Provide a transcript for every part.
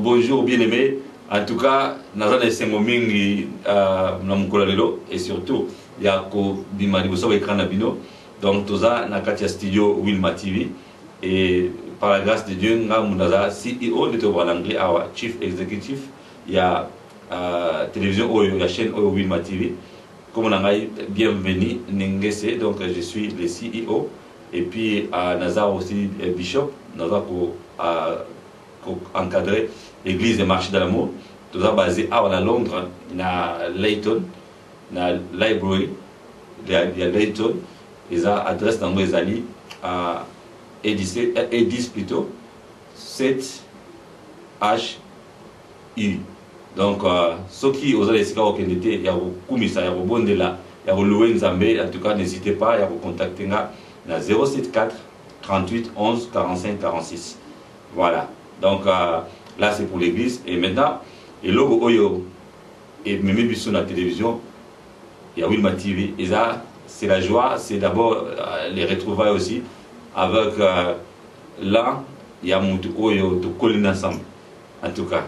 Bonjour bien-aimés, en tout cas, nous avons des mingi et surtout, il y a Bimari écran Nabino, donc tout ça, dans le studio Wilma TV, et par la grâce de Dieu, nous avons CEO de l'anglais, Chief Executive, il y a télévision, il y a chaîne Wilma TV, comme on a bienvenue, Nengese, donc je suis le CEO, et puis nous avons aussi Bishop, nous avons encadré l'église des marchés de l'amour, tout ça basé à Londres, à Leighton, à Library, il y a Leighton, ils ont adresse dans les alliés à Edis plutôt, 7HU. Donc, ceux qui osent les cigares au Kennedy, il y a beaucoup ça, il y a beaucoup de là, il y a loué Nzambé, en tout cas, n'hésitez pas, il y a contacter à 074 38 11 45 46. Voilà. Donc là c'est pour l'église. Et maintenant, le logo Oyo et même sur la télévision, il y a Wilma TV. Et ça, c'est la joie, c'est d'abord les retrouvailles aussi. Avec là, il y a mon Oyo de coller ensemble. En tout cas.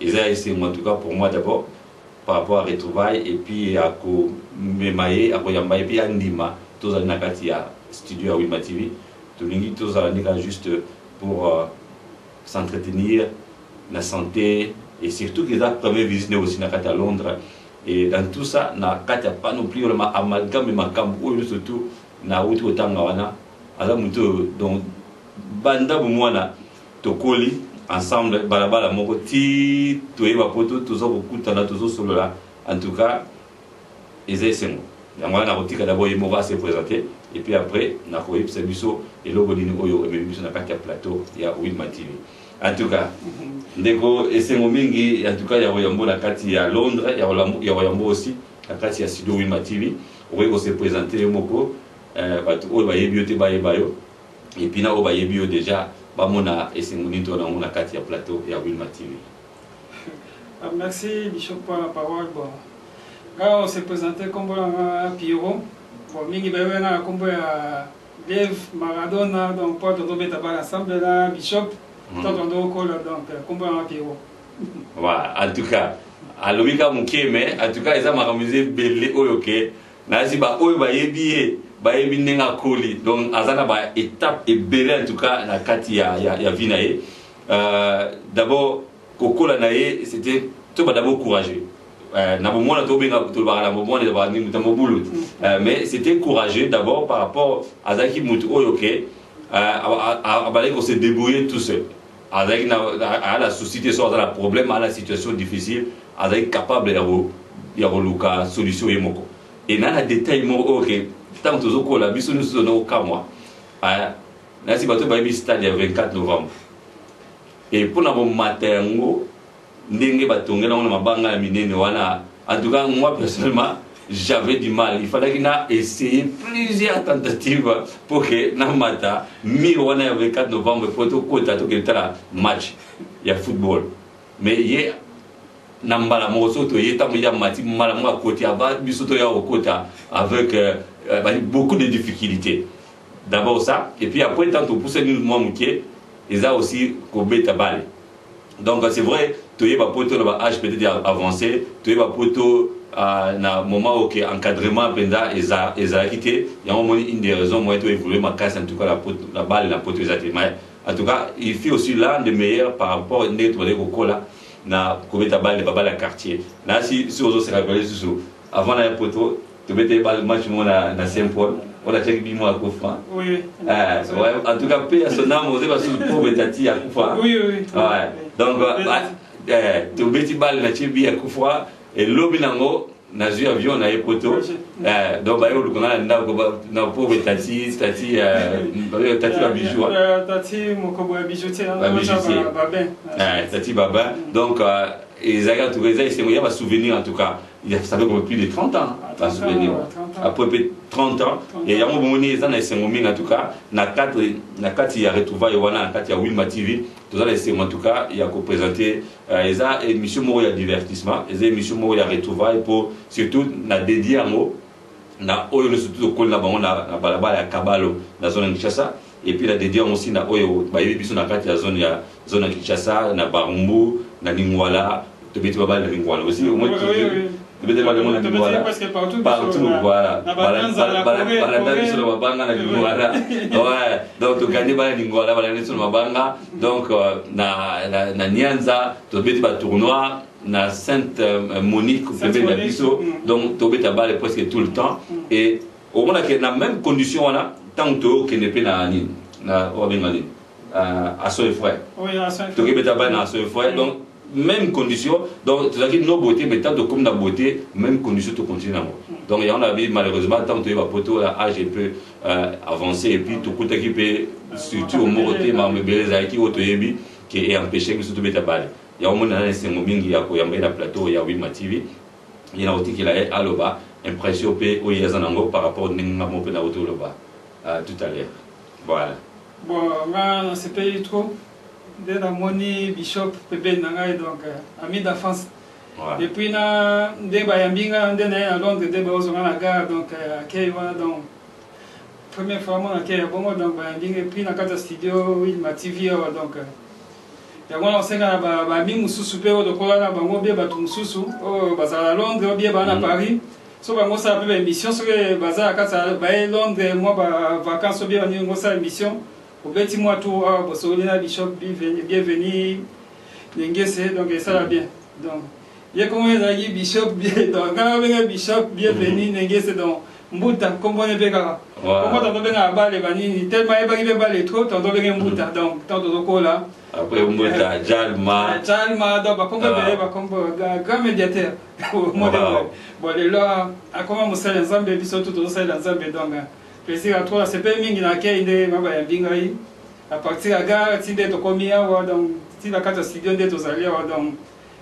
Et ça, c'est en tout cas pour moi d'abord, par rapport à retrouvailles. Et puis à Memaye, à Koyambaye, et puis à Ndima, tous les Nakati à studio à Wilma TV. Tous les juste pour s'entretenir, la santé, et surtout qu'ils ont premier visité aussi à Londres. Et dans tout ça, il n'y a pas non plus amalgame ma cambo, surtout, na outi otangawana. Alors, donc, banda bumwana, tokoli, ensemble, balabala moko, ti, toeba poto, toujours beaucoup, tana, toujours solo là. En tout cas, ils essaient. Il y a d'abord, il va se présenter. Et puis après, il y a et logo et même sur le plateau, il y a Wilma TV. En tout cas, et c'est mon mingi, en tout cas, il y a Royambo la carte à Londres, il y a Royambo aussi, la carte à studio Wilma TV. On va se présenter Moko, et puis là, on va bio déjà, et c'est mon into dans la carte à plateau, il y a Wilma TV. Merci Bishop pour la parole. Là, on s'est présenté comme Pierrot. Bon, mingi bavena comme Dave Maradona, donc pas de mettre ensemble là, Bishop, tout on doit coller donc comme Pierrot. Voilà, en tout cas, à l'obika mouké, mais en tout cas, ils ont amusé belé oyoké. Nazi ba oyo ba yebi nenga koli. Donc azana ba étape et belé en tout cas la kati ya vinae. D'abord kokola nae, c'était tout d'abord courageux. Mais c'était courageux d'abord par rapport à Zaki Moutoyoke, à se débrouiller tout seul. À la société, à la problème, à la situation difficile, à être capable de la solution. Et dans le détail, ok, tant que la mission nous sommes au cas moi. Là, c'est le stade le 24 novembre. Et pour le matin, en tout cas, moi personnellement, j'avais du mal. Il fallait qu'il ait essayé plusieurs tentatives pour que Namata, mi-wana le 4 novembre, pour tout côté, tout le match, il y a football. Mais il y a Nambala Mosoto, il y a Mati Malamu à côté, avec beaucoup de difficultés. D'abord ça, et puis après, tant que pour ce mouvement, ils ont aussi Kobe Tabale. Donc c'est vrai, tu as poto âge peut-être avancé, tu as poto na moment où encadrement penda ils a quitté, il y a une des raisons moi tu évoluer ma casse en tout cas la balle la poto en tout cas il fait aussi l'un des meilleurs par rapport à net wale kokola na kobeta balle la quartier. Là si on se rappelle sous avant la poto tu mettais balle match na Saint-Paul. On a checké bimo à Koufra. Oui. En tout cas, paix à son âme, on sait pas si le pauvre Tati à Koufra. Oui, oui. Ouais. Donc, tu bêtis balle na chebi à Koufra et l'obinango na ju avion na epoto. Donc, bah, na pauvre Tati la bijou. Tati mokobo bijoutier. Tati Baba. Donc, ils ont trouvé ça, il y a un souvenir en tout cas. Ça fait plus de 30 ans, un souvenir. Après 30 ans, et il y a un moment où ils ont en tout cas, il y a retrouvé, il y a Wilma TV, tout ça, en tout cas, il y a présenté, il y a une émission de divertissement, il y a une émission de retrouvailles pour surtout dédier un mot, surtout au col, na balabala ya Kabalo, dans la zone de Kinshasa. et puis la dédié aussi na oyo ba yebi biso na kati ya zone ya Kinshasa na Barumbu na Lingwala to beti baba na Lingwala aussi au moins to beti baba na Lingwala partout voilà voilà sur le mabanga na Lingwala ouais donc to gagner ba Lingwala bala sur le mabanga donc na Nyanza to beti ba tournoi na Sainte Monique bébé na biso donc to beti bala presque tout le temps et au moins que na même condition on a tant que ne peut na obengani à son frère oui à son frère to beti bala na son frère donc même condition donc tu as dit nos beauté mais tant que comme la beauté même condition tu continues donc il y en a malheureusement tant que tu vas poto là âge peut avancer et puis tout coup qui peut surtout au moté ma beleza qui auto yebi qui est empêché que surtout beta balle il y a au moins un c'est mingi ya ko ya mbena plateau ya Wima TV il y a aussi qui la aloba impression pe o yazanango par rapport ninga mo pe na auto loba tout à l'heure voilà bon là c'est pas trop de la moni bishop Pepe Nangai donc ami d'enfance depuis na de bayambinga de na à Londres de bazo na gare donc akei wana donc première fois mon akei bongo donc bayambinga puis na kata studio Wima TV donc ya mwana osenga ba mi mususu pe de kola na bango bie batu mususu o bazala Londres bie ba na Paris so bango sa pe émission so que bazala kata ba Londres moi ba vacances bie ba ni ngo sa émission au petit mois tout Bossolina Bishop bienvenue Nengese donc ça va bien donc il y a comment les Bishop donc quand on Bishop bienvenue Nengese donc Mbuta comme on est bien comment on doit bien balle bani tellement il va balle trop on doit bien Mbuta donc tant de cola après Mbuta Jalma donc comme comme grand médiateur modèle bon là à comment on s'est ensemble Bishop tout ensemble donc plaisir à toi c'est pas mingi na kei nde maba ya binga yi à partir de gare tinde to komia wa donc si la carte studio nde to zalia wa donc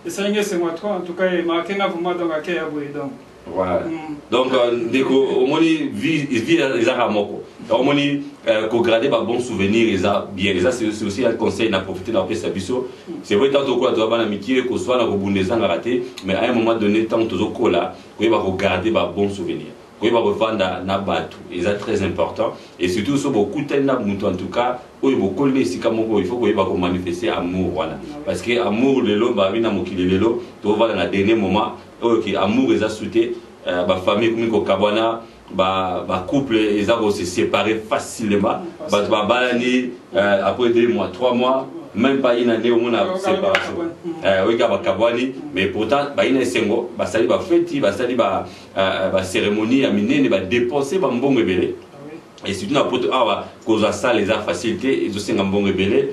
et ça c'est moi toi en tout cas marqué na vraiment donc à kei aboué donc voilà donc deko au moni vie les aramoko au moni ko garder ba bon souvenir les a bien les a c'est aussi un conseil na profiter na pesa biso c'est vrai tant ko to ba na mikire ko soit na ko bundeza na raté mais à un moment donné tant to ko là ko ba regarder ba bon souvenir il va revendre na batu et c'est très important et surtout sur beaucoup de temps en tout cas il faut qu'il va manifester amour voilà parce que amour le lo ba bina mokili le lo to va na dernier moment OK amour ils a sauté ba famille comme ko kabana ba couple ils ont se séparer facilement ba balani après 2 mois 3 mois même pas une année au moins la séparation oui kabani mais pourtant ba ina sengo ba sali ba fête ba sali ba cérémonie aminene ba dépenser ba mbongo ebele et surtout na poto awa cause ça les a facilité et aussi mbongo ebele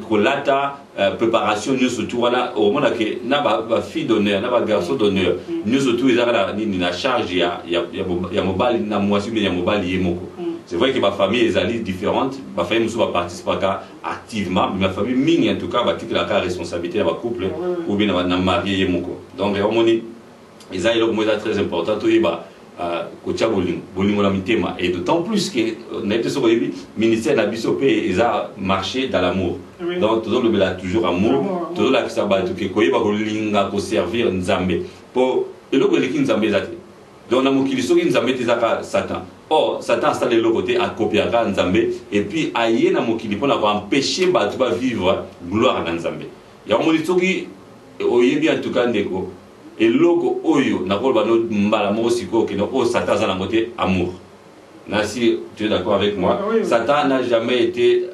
kolata préparation nous surtout voilà au moment que na ba fille d'honneur na ba garçon d'honneur nous surtout ils a na charge ya mobile na mwasi mais ya mobile yemoko. C'est vrai que ma famille est différente, ma famille ne participe pas activement, mais ma famille mine en tout cas va tirer la responsabilité de ma couple ou bien de marier mon co. Donc ils ont très important tout bah et d'autant plus que le ministère de la BISOP a marché dans l'amour. Donc tout le monde a toujours amour, tout le monde a servir Nzambe pour et le Nzambe donc on a Satan. Or Satan a installé le côté à copier Nzambe et puis aïe na mokili pour empêcher ba tu vas vivre gloire dans Nzambe. Ya monitoki oyebi en tout cas ndeko et logo oyo na ko ba no mbala mo siko que no Satan za na côté amour. Si tu es d'accord avec moi, Satan n'a jamais été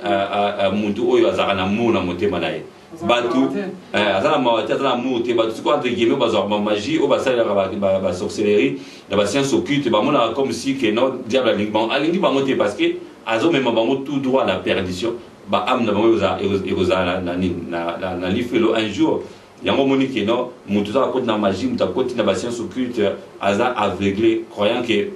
muntu oyo azara na amour na motema na ye. Batu azala mawati azala muti batu ko entre guillemets bazor magie ou basala ba sorcellerie da ba science occulte ba mona comme si que non diable alingi ba moté parce que azo même bango tout droit à la perdition ba am na bango egoza na lifelo un jour yango moni que non mutu za ko na magie mutu ko na ba science occulte aza aveuglé croyant que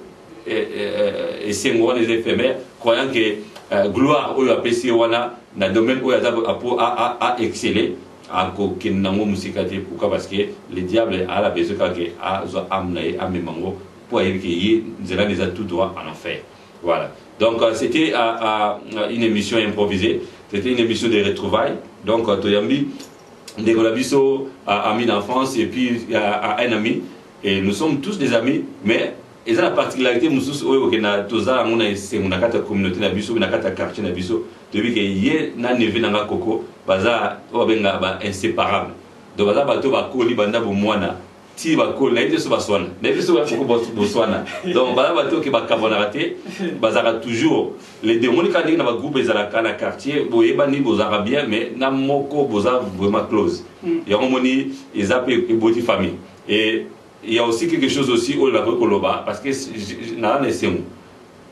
et c'est moi les éphémères croyant que gloire ou APC wana na domaine où a excellé à kokenango musikate pourquoi parce que le diable a la besoin que a zo amnae amemango pour éviter nzela les a tout droit en enfer. Voilà. Donc c'était une émission improvisée, c'était une émission de retrouvailles. Donc Toyambi de Golabiso a ami d'enfance et puis à un ami et nous sommes tous des amis mais et ça la particularité mususu oyo ke na toza ngona esengo na kata communauté na biso na kata quartier na biso depuis que ye na neve nanga koko baza o benga ba inséparable donc baza bato ba koli banda bo mwana ti ba koli na ite so baswana na ite so ba koko boswana donc baza bato ke ba kabona te baza toujours les démoniques quand na ba groupe ezala kana quartier boye bani bozara bien mais na moko boza vraiment close ya omoni ezape eboti famille et il y a aussi quelque chose aussi au la Koloba parce que na na semu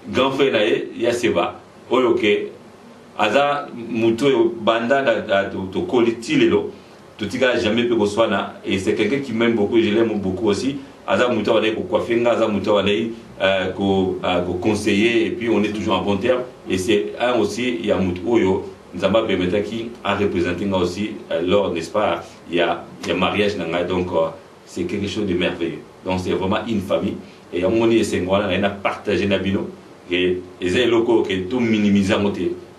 grand frère nae ya seba oyo ke aza muto banda da to koliti lelo to tika jamais pe koswana et c'est quelqu'un qui m'aime beaucoup, je l'aime beaucoup aussi. Aza muto wane ko coiffinga, aza muto wane ko conseiller et puis on est toujours en bon terme et c'est un aussi il y a muto oyo Nzamba permettre qui a représenté aussi lors n'est-ce pas il y a mariage nanga donc c'est quelque chose de merveilleux. Donc c'est vraiment une famille. Et à mon moment, on a partagé Nabino. Et c'est locaux que tout minimiser,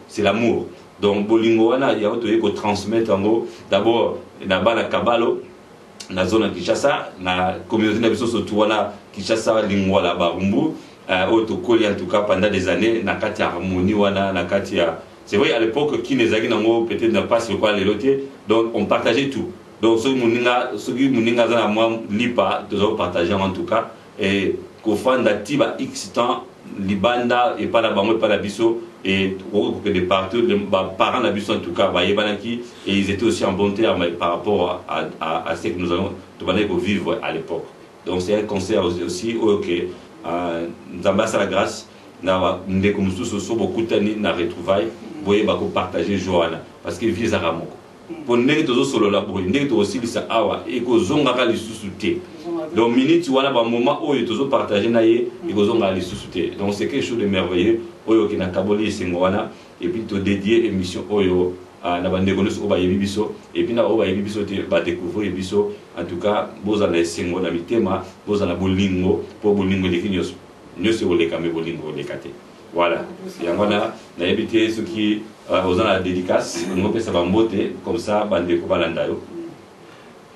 c'est l'amour. Donc Bolingo, il y a autre chose transmettre en gros. D'abord, là-bas, la Kabalo, la zone de Kinshasa, la communauté Nabiso surtout, Kinshasa, Lingwa, la Barumbu, autre collé en tout cas pendant des années, na Katia Harmonie, na Katia. C'est vrai à l'époque, qui les a dit peut-être n'a pas sur quoi les loter. Donc on partageait tout. Donc ceux qui muninga za moi lipa toujours partager en tout cas et kofanda tiba x temps libanda et pas la bango pas la biso et que des partout les parents la biso en tout cas ba yebanaki et ils étaient aussi en bon terme par rapport à ce que nous allons vivre à l'époque. Donc c'est un concert aussi OK nous embrasse la grâce na ndeko mususu so beaucoup tani na retrouvailles boye ba ko partager Joanna parce que visa ramoko pour ndenge tozo solo la boye ndenge to aussi lisa awa et ko zonga ka lisusu te donc minute wana ba moment oyo tozo partager na ye et ko zonga lisusu te donc c'est quelque chose de merveilleux oyo ki na kaboli sengo wana et puis to dédier émission oyo na bandeko nyonso ba yebi biso et puis na ba yebi biso te ba découvrir biso en tout cas boza na sengo na mitema boza na bolingo po bolingo de kinyoso nyonso oleka me bolingo oleka te voilà yango na éviter ceux qui aux la dédicace on peut ça va mbote comme ça bande ko balanda yo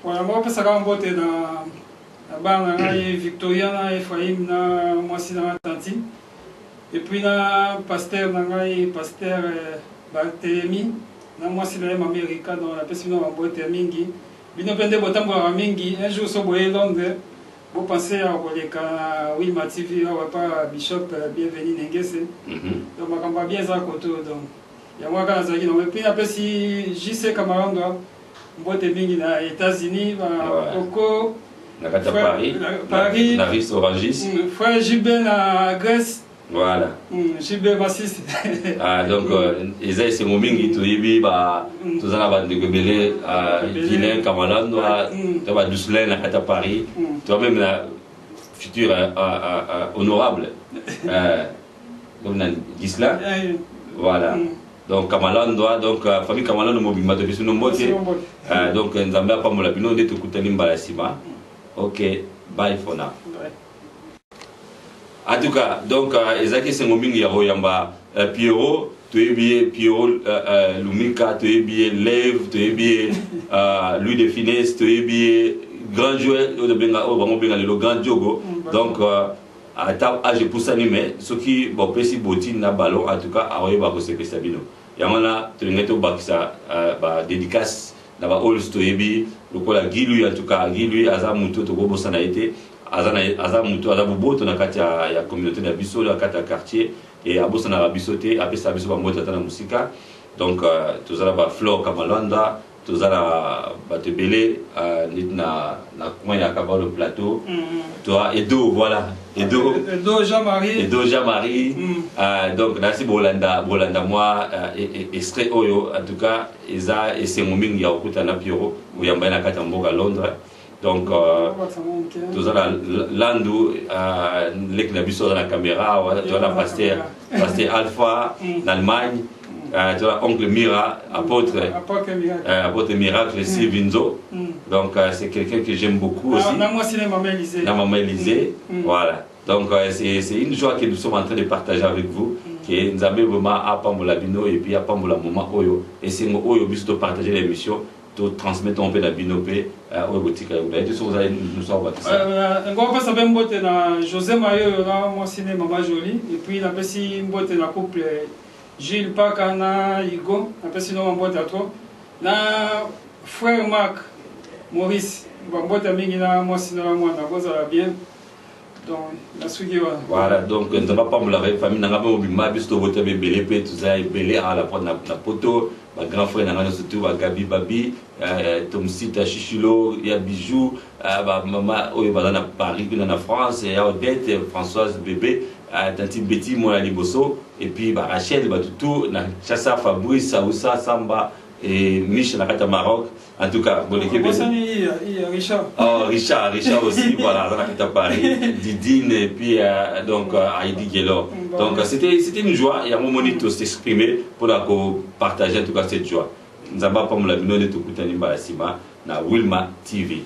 voilà moi peut ça va mbote na bana ngai Victoria na Ephraim na mwasi na tanti et puis na pasteur na ngai pasteur Barthélemy na mwasi na Amerika dans la personne va mbote mingi bino pende botambola mingi un jour so boye Londres vous pensez à Wilma TV, pas Bishop, bienvenue Nengese. Donc, je vais bien ça côté. Donc, il y a moi qui ai puis après si JC Camarando, moi t'es bien aux États-Unis, Coco, Paris, Naris Orangis, frère Gilbert à Grèce. Voilà. Gilbert Massis. Ah donc Isaïe c'est mon mingi tu yibi ba tous en avant de Gebele Guinée Camalando tu vas Duslen à Paris toi même la future honorable comme dans Gisla voilà donc Camalando donc famille Camalando mobimba depuis nous moitié donc Nzamba pas mola bino de tout kutani mbalasima OK bye for now. En tout cas, donc, Ezaki Sengomingi Yaroyamba, Pierrot, tu es bien, Pierrot Lumika, tu es bien, Lève, tu es bien, Louis de Finesse, tu es bien, grand joueur, le grand Diogo. Donc, à ta âge pour s'animer, ce qui, bon, précis, bottine, na ballon, en tout cas, à Royaba, c'est que c'est bien. Yamana, tu es au Baksa, dédicace, d'abord, All Stoebi, le coup, Guy lui, en tout cas, Guy lui, Azamuto, Togo, Sanaïté. Aza muto aza buboto na kati ya communauté na biso na kati ya quartier et abosa na biso te apesa biso ba mota na musika donc tozala ba Flore Kamalanda tozala ba tebele nit na coin ya Kabalo plateau toi Edo voilà Edo Jean-Marie donc nasi bolanda moi extrait oyo en tout cas eza esengomingi ya okuta na Pierrot uyamba na kati ya mboka Londres. Donc, tout ça, l'andou, l'éclabisso dans la caméra, tu as la pasteur Alpha, en Allemagne, tu as oncle Mira, apôtre miracle, Vinzo. Donc, c'est quelqu'un que j'aime beaucoup aussi. La maman Élysée. Voilà. Donc, c'est une joie que nous sommes en train de partager avec vous. Que nous avons vraiment à Pambola Bino et puis à Pambola Moma Oyo. Et c'est Oyo, juste de partager l'émission. to transmettre un peu la binopé au boutique à Oula. Et tout ça, vous allez nous savoir tout ça. Un gros passe avec mbote na José Mayo là moi ciné Maman Jolie et puis la pesi mbote na couple Gilles Pakana Igo la pesi no mbote à toi na frère Marc Maurice mbote mingi na moi ciné moi na boza bien donc la sugi voilà donc on va pas me la famille na ngaba obima bisto bote be belé pe tout ça belé à la porte na poto ma grand frère na surtout ba Gabi Babi Tom Sita Chichilo ya Bijou ba maman oyo ba na Paris na France ya Odette Françoise bébé tanti Betty moi liboso et puis ba Rachel ba tout na Chassa Fabrice Saoussa Samba et Michel na kata Maroc. En tout cas, bon équipe. Richard. Oh, Richard aussi, voilà, dans la à Paris, Didine et puis donc Heidi Guélor. Donc c'était une joie, il y a un moment de s'exprimer pour partager en tout cas cette joie. Nous avons pas me la binone de tout Koutani Balasima, na Wilma TV.